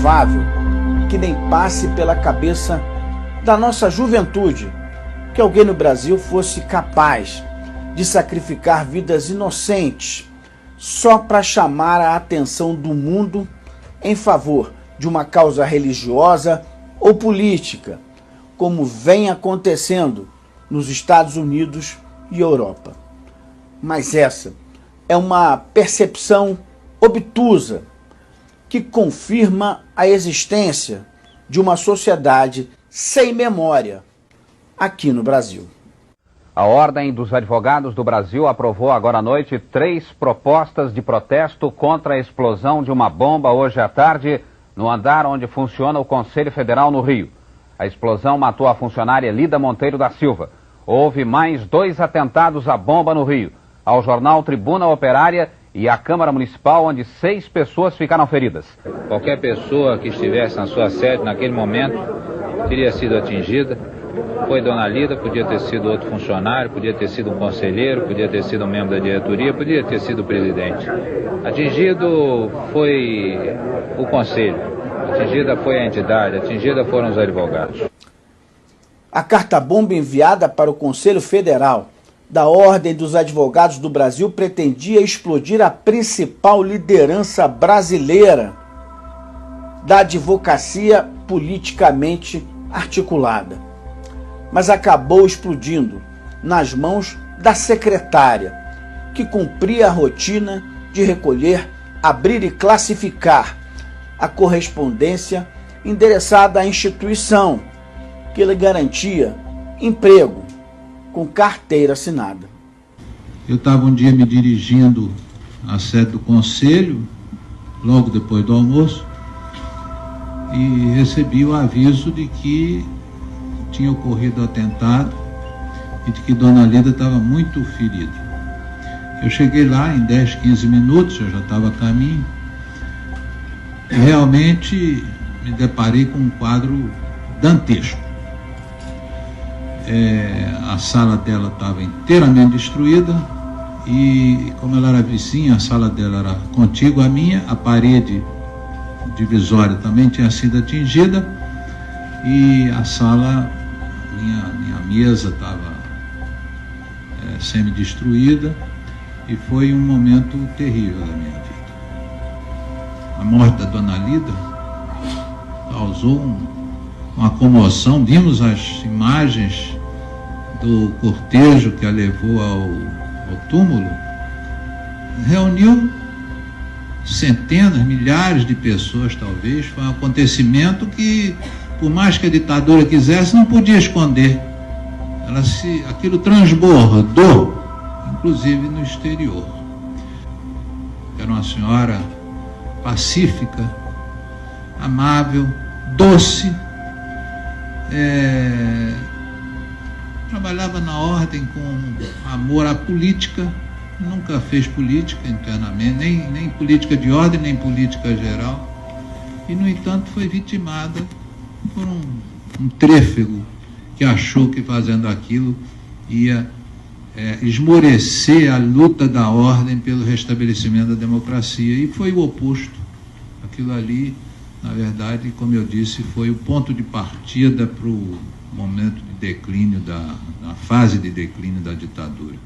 provável que nem passe pela cabeça da nossa juventude que alguém no Brasil fosse capaz de sacrificar vidas inocentes só para chamar a atenção do mundo em favor de uma causa religiosa ou política, como vem acontecendo nos Estados Unidos e Europa. Mas essa é uma percepção obtusa que confirma a existência de uma sociedade sem memória aqui no Brasil. A Ordem dos Advogados do Brasil aprovou agora à noite 3 propostas de protesto contra a explosão de uma bomba hoje à tarde no andar onde funciona o Conselho Federal no Rio. A explosão matou a funcionária Lida Monteiro da Silva. Houve mais 2 atentados à bomba no Rio, ao jornal Tribuna Operária e à Câmara Municipal, onde 6 pessoas ficaram feridas. Qualquer pessoa que estivesse na sua sede naquele momento teria sido atingida. Foi Dona Lida, podia ter sido outro funcionário, podia ter sido um conselheiro, podia ter sido um membro da diretoria, podia ter sido o presidente. Atingido foi o conselho, atingida foi a entidade, atingida foram os advogados. A carta-bomba enviada para o Conselho Federal da Ordem dos Advogados do Brasil pretendia explodir a principal liderança brasileira da advocacia politicamente articulada. Mas acabou explodindo nas mãos da secretária, que cumpria a rotina de recolher, abrir e classificar a correspondência endereçada à instituição, que lhe garantia emprego com carteira assinada. Eu estava um dia me dirigindo à sede do conselho, logo depois do almoço, e recebi o aviso de que tinha ocorrido atentado e de que Dona Lida estava muito ferida. Eu cheguei lá em 10, 15 minutos, eu já estava a caminho, e realmente me deparei com um quadro dantesco. A sala dela estava inteiramente destruída e, como ela era vizinha, a sala dela era contígua à minha, a parede divisória também tinha sido atingida e a sala, minha mesa estava semi-destruída, e foi um momento terrível da minha vida. A morte da Dona Lida causou uma comoção. Vimos as imagens do cortejo que a levou ao túmulo. Reuniu centenas, milhares de pessoas, talvez. Foi um acontecimento que, por mais que a ditadura quisesse, não podia esconder. Aquilo transbordou, inclusive no exterior. Era uma senhora pacífica, amável, doce, trabalhava na ordem com amor à política, nunca fez política internamente, nem política de ordem, nem política geral, e, no entanto, foi vitimada por um trêfego que achou que fazendo aquilo ia esmorecer a luta da ordem pelo restabelecimento da democracia, e foi o oposto. Aquilo ali, na verdade, como eu disse, foi o ponto de partida para o momento de declínio, da fase de declínio da ditadura.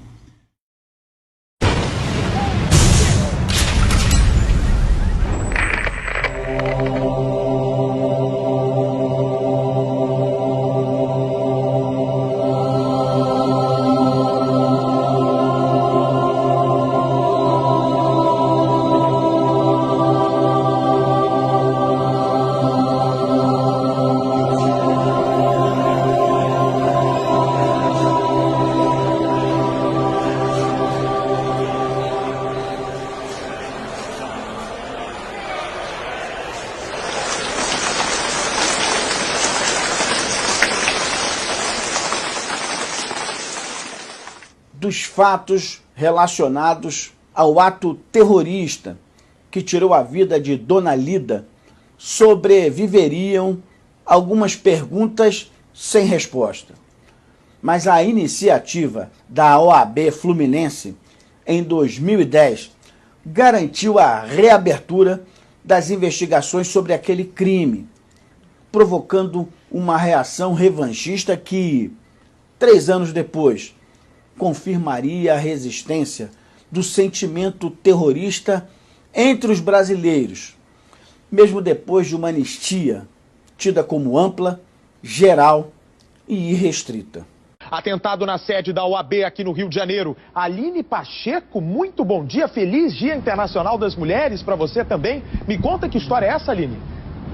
Dos fatos relacionados ao ato terrorista que tirou a vida de Dona Lida, sobreviveriam algumas perguntas sem resposta. Mas a iniciativa da OAB Fluminense, em 2010, garantiu a reabertura das investigações sobre aquele crime, provocando uma reação revanchista que, 3 anos depois, confirmaria a resistência do sentimento terrorista entre os brasileiros, mesmo depois de uma anistia tida como ampla, geral e irrestrita. Atentado na sede da OAB aqui no Rio de Janeiro. Aline Pacheco, muito bom dia, feliz Dia Internacional das Mulheres para você também. Me conta que história é essa, Aline?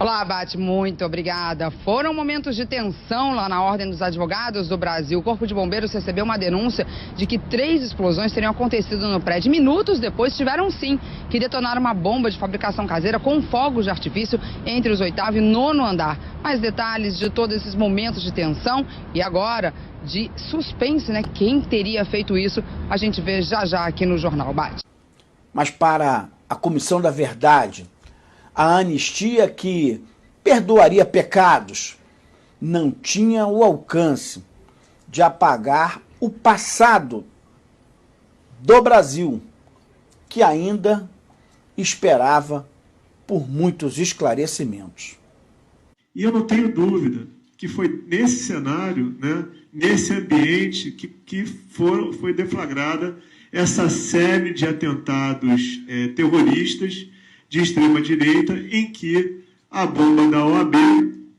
Olá, Bate, muito obrigada. Foram momentos de tensão lá na Ordem dos Advogados do Brasil. O Corpo de Bombeiros recebeu uma denúncia de que 3 explosões teriam acontecido no prédio. Minutos depois tiveram sim que detonar uma bomba de fabricação caseira com fogos de artifício entre os 8º e 9º andar. Mais detalhes de todos esses momentos de tensão e agora de suspense, né? Quem teria feito isso, a gente vê já já aqui no Jornal Bate. Mas para a Comissão da Verdade, a anistia que perdoaria pecados não tinha o alcance de apagar o passado do Brasil, que ainda esperava por muitos esclarecimentos. E eu não tenho dúvida que foi nesse cenário, né, nesse ambiente que foi deflagrada essa série de atentados terroristas de extrema-direita, em que a bomba da OAB,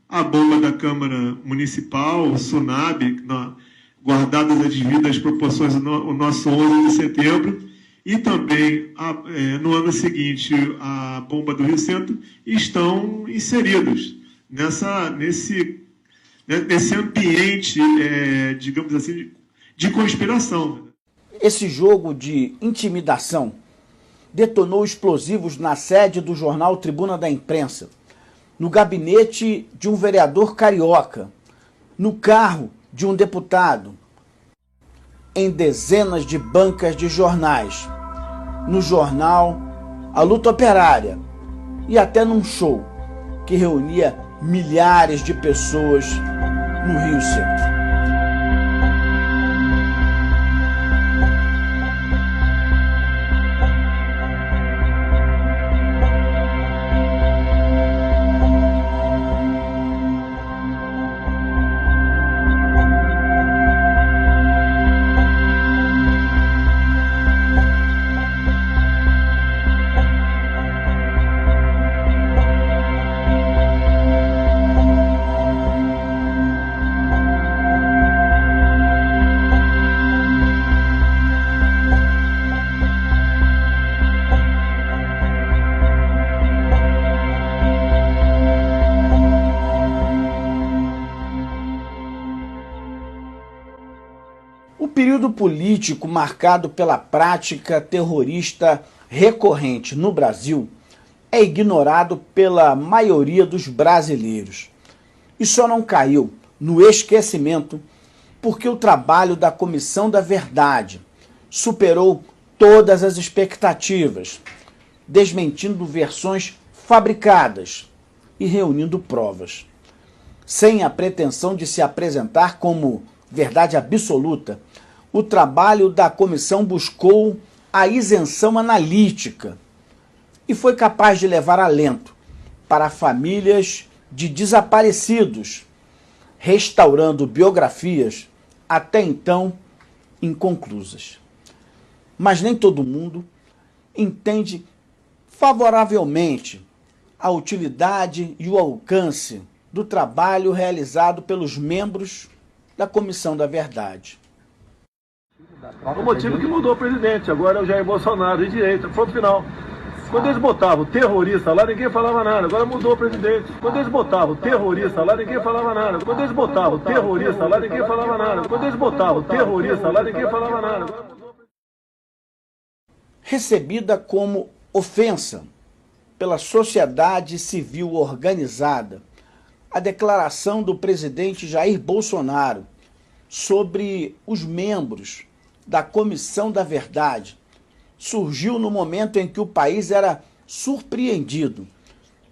a bomba da Câmara Municipal, o SUNAB, guardadas as devidas proporções no nosso 11 de setembro, e também, no ano seguinte, a bomba do Rio Centro, estão inseridos nesse ambiente, digamos assim, de conspiração. Esse jogo de intimidação detonou explosivos na sede do jornal Tribuna da Imprensa, no gabinete de um vereador carioca, no carro de um deputado, em dezenas de bancas de jornais, no jornal A Luta Operária e até num show que reunia milhares de pessoas no Rio Centro. O período político marcado pela prática terrorista recorrente no Brasil é ignorado pela maioria dos brasileiros. E só não caiu no esquecimento porque o trabalho da Comissão da Verdade superou todas as expectativas, desmentindo versões fabricadas e reunindo provas. Sem a pretensão de se apresentar como verdade absoluta, o trabalho da comissão buscou a isenção analítica e foi capaz de levar alento para famílias de desaparecidos, restaurando biografias até então inconclusas. Mas nem todo mundo entende favoravelmente a utilidade e o alcance do trabalho realizado pelos membros da Comissão da Verdade. O motivo que mudou o presidente, agora é o Jair Bolsonaro, de direita, ponto final. Quando eles botavam terrorista lá, ninguém falava nada, agora mudou o presidente. Quando eles botavam terrorista lá, ninguém falava nada. Quando eles botavam terrorista lá, ninguém falava nada. Quando eles botavam terrorista lá, ninguém falava nada. Agora mudou. Recebida como ofensa pela sociedade civil organizada, a declaração do presidente Jair Bolsonaro sobre os membros da Comissão da Verdade surgiu no momento em que o país era surpreendido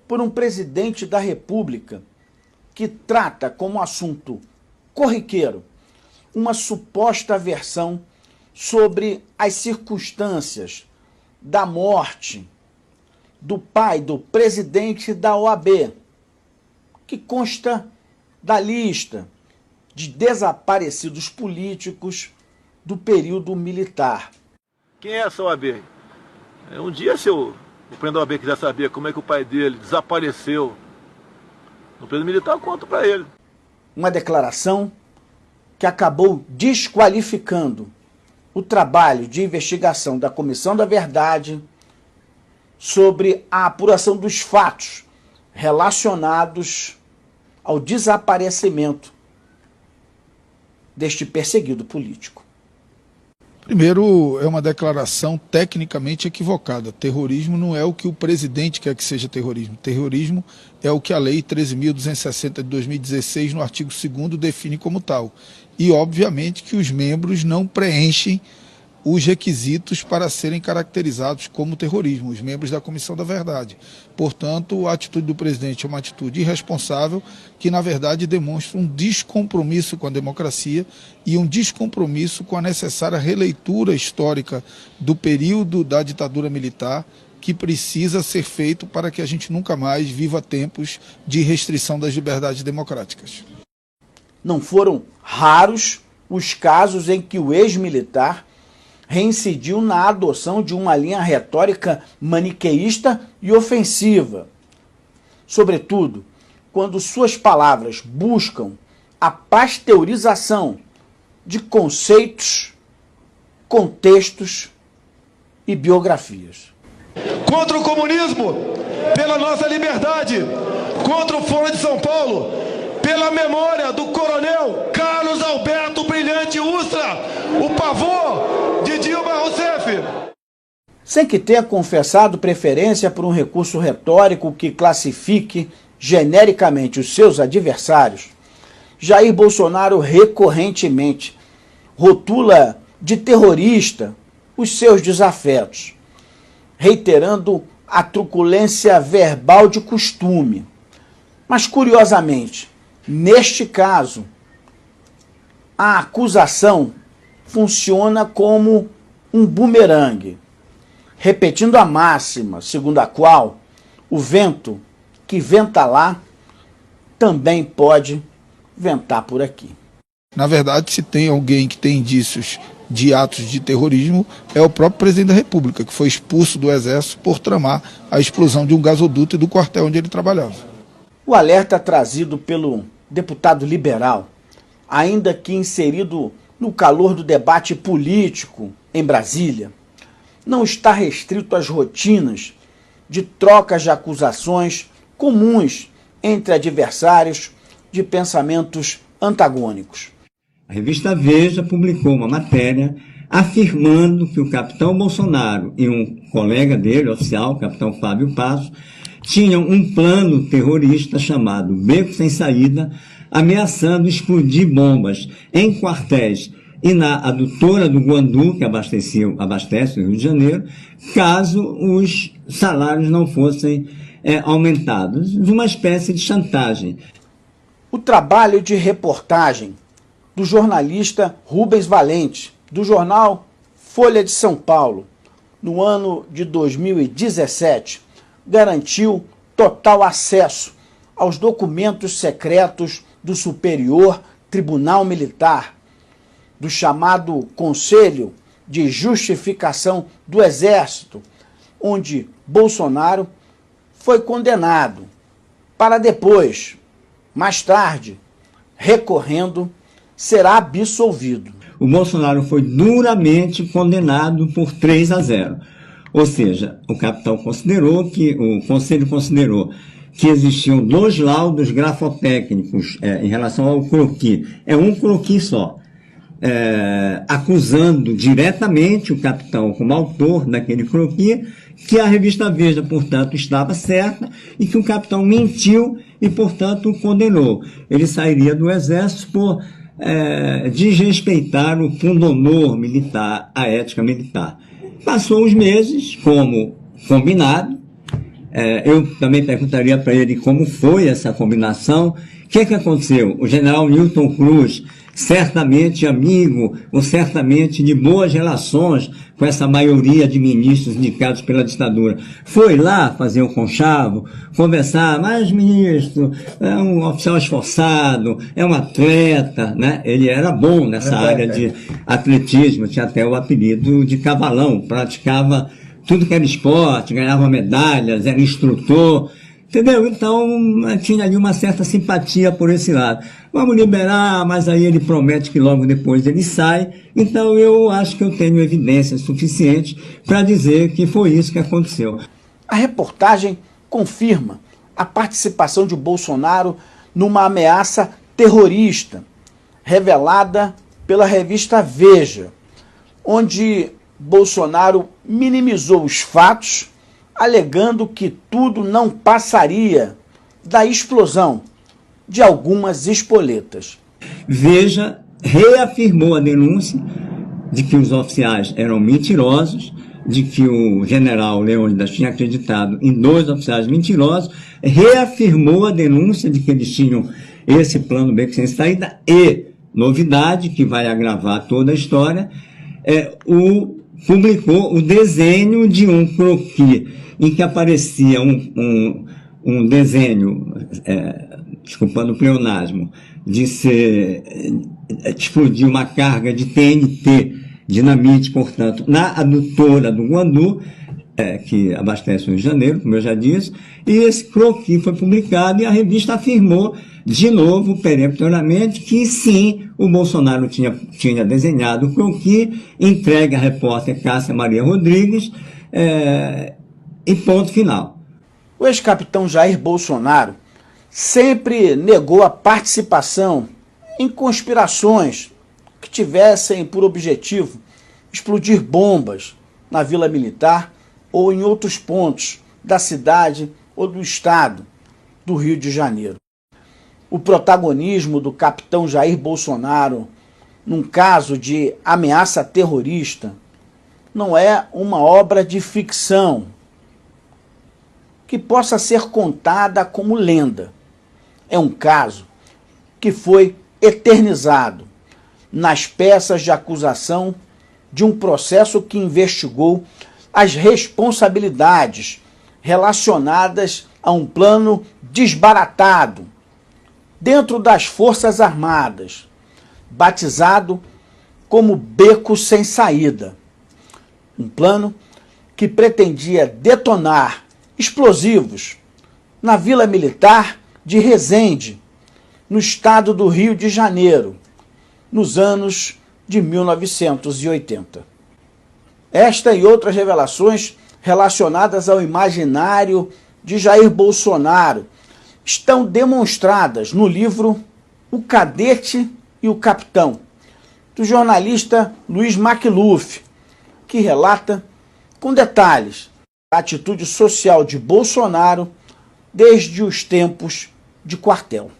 por um presidente da República que trata como assunto corriqueiro uma suposta versão sobre as circunstâncias da morte do pai do presidente da OAB, que consta da lista de desaparecidos políticos do período militar. Quem é essa OAB? Um dia, se o presidente da OAB quiser saber como é que o pai dele desapareceu no período militar, eu conto para ele. Uma declaração que acabou desqualificando o trabalho de investigação da Comissão da Verdade sobre a apuração dos fatos relacionados ao desaparecimento deste perseguido político. Primeiro, é uma declaração tecnicamente equivocada. Terrorismo não é o que o presidente quer que seja terrorismo. Terrorismo é o que a Lei 13.260 de 2016, no artigo 2º, define como tal. E, obviamente, que os membros não preenchem os requisitos para serem caracterizados como terrorismo, os membros da Comissão da Verdade. Portanto, a atitude do presidente é uma atitude irresponsável que, na verdade, demonstra um descompromisso com a democracia e um descompromisso com a necessária releitura histórica do período da ditadura militar, que precisa ser feito para que a gente nunca mais viva tempos de restrição das liberdades democráticas. Não foram raros os casos em que o ex-militar reincidiu na adoção de uma linha retórica maniqueísta e ofensiva. Sobretudo, quando suas palavras buscam a pasteurização de conceitos, contextos e biografias. Contra o comunismo, pela nossa liberdade. Contra o Fórum de São Paulo, pela memória do coronel Carlos Alberto Brilhante Ustra, o pavor de Dilma Rousseff. Sem que tenha confessado preferência por um recurso retórico que classifique genericamente os seus adversários, Jair Bolsonaro recorrentemente rotula de terrorista os seus desafetos, reiterando a truculência verbal de costume. Mas, curiosamente, neste caso, a acusação funciona como um bumerangue, repetindo a máxima segundo a qual o vento que venta lá também pode ventar por aqui. Na verdade, se tem alguém que tem indícios de atos de terrorismo, é o próprio presidente da República, que foi expulso do Exército por tramar a explosão de um gasoduto e do quartel onde ele trabalhava. O alerta trazido pelo deputado liberal, ainda que inserido no calor do debate político em Brasília, não está restrito às rotinas de trocas de acusações comuns entre adversários de pensamentos antagônicos. A revista Veja publicou uma matéria afirmando que o capitão Bolsonaro e um colega dele, oficial, o capitão Fábio Passo, tinham um plano terrorista chamado Beco Sem Saída, ameaçando explodir bombas em quartéis e na adutora do Guandu, que abastece o Rio de Janeiro, caso os salários não fossem aumentados, de uma espécie de chantagem. O trabalho de reportagem do jornalista Rubens Valente, do jornal Folha de São Paulo, no ano de 2017, garantiu total acesso aos documentos secretos do Superior Tribunal Militar, do chamado Conselho de Justificação do Exército, onde Bolsonaro foi condenado, para depois, mais tarde, recorrendo, será absolvido. O Bolsonaro foi duramente condenado por 3-0. Ou seja, o capitão considerou que, o Conselho considerou que existiam 2 laudos grafotécnicos em relação ao croquis. É um croquis só. Acusando diretamente o capitão como autor daquele croquis, que a revista Veja, portanto, estava certa e que o capitão mentiu e, portanto, o condenou. Ele sairia do Exército por desrespeitar o pundonor militar, a ética militar. Passou os meses, como combinado. Eu também perguntaria para ele como foi essa combinação. O que aconteceu? O general Newton Cruz certamente amigo, ou certamente de boas relações com essa maioria de ministros indicados pela ditadura. Foi lá fazer o conchavo, conversar, mas ministro, é um oficial esforçado, é um atleta, né? Ele era bom nessa área de atletismo, tinha até o apelido de cavalão, praticava tudo que era esporte, ganhava medalhas, era instrutor, entendeu? Então, tinha ali uma certa simpatia por esse lado. Vamos liberar, mas aí ele promete que logo depois ele sai. Então, eu acho que eu tenho evidências suficientes para dizer que foi isso que aconteceu. A reportagem confirma a participação de Bolsonaro numa ameaça terrorista, revelada pela revista Veja, onde Bolsonaro minimizou os fatos, alegando que tudo não passaria da explosão de algumas espoletas. Veja reafirmou a denúncia de que os oficiais eram mentirosos, de que o general Leônidas tinha acreditado em 2 oficiais mentirosos, reafirmou a denúncia de que eles tinham esse plano B sem saída e, novidade que vai agravar toda a história, publicou o desenho de um croquis em que aparecia um desenho, desculpando o pleonasmo, de explodir uma carga de TNT, dinamite, portanto, na adutora do Guandu, que abastece o Rio de Janeiro, como eu já disse, e esse croquis foi publicado e a revista afirmou, de novo, peremptoriamente, que sim, o Bolsonaro tinha desenhado o croquis, entregue à repórter Cássia Maria Rodrigues, e ponto final. O ex-capitão Jair Bolsonaro sempre negou a participação em conspirações que tivessem por objetivo explodir bombas na Vila Militar ou em outros pontos da cidade ou do estado do Rio de Janeiro. O protagonismo do capitão Jair Bolsonaro num caso de ameaça terrorista não é uma obra de ficção que possa ser contada como lenda. É um caso que foi eternizado nas peças de acusação de um processo que investigou as responsabilidades relacionadas a um plano desbaratado dentro das Forças Armadas, batizado como Beco Sem Saída. Um plano que pretendia detonar explosivos na Vila Militar de Resende, no estado do Rio de Janeiro, nos anos de 1980. Esta e outras revelações relacionadas ao imaginário de Jair Bolsonaro estão demonstradas no livro O Cadete e o Capitão, do jornalista Luiz Macluf, que relata com detalhes a atitude social de Bolsonaro desde os tempos de quartel.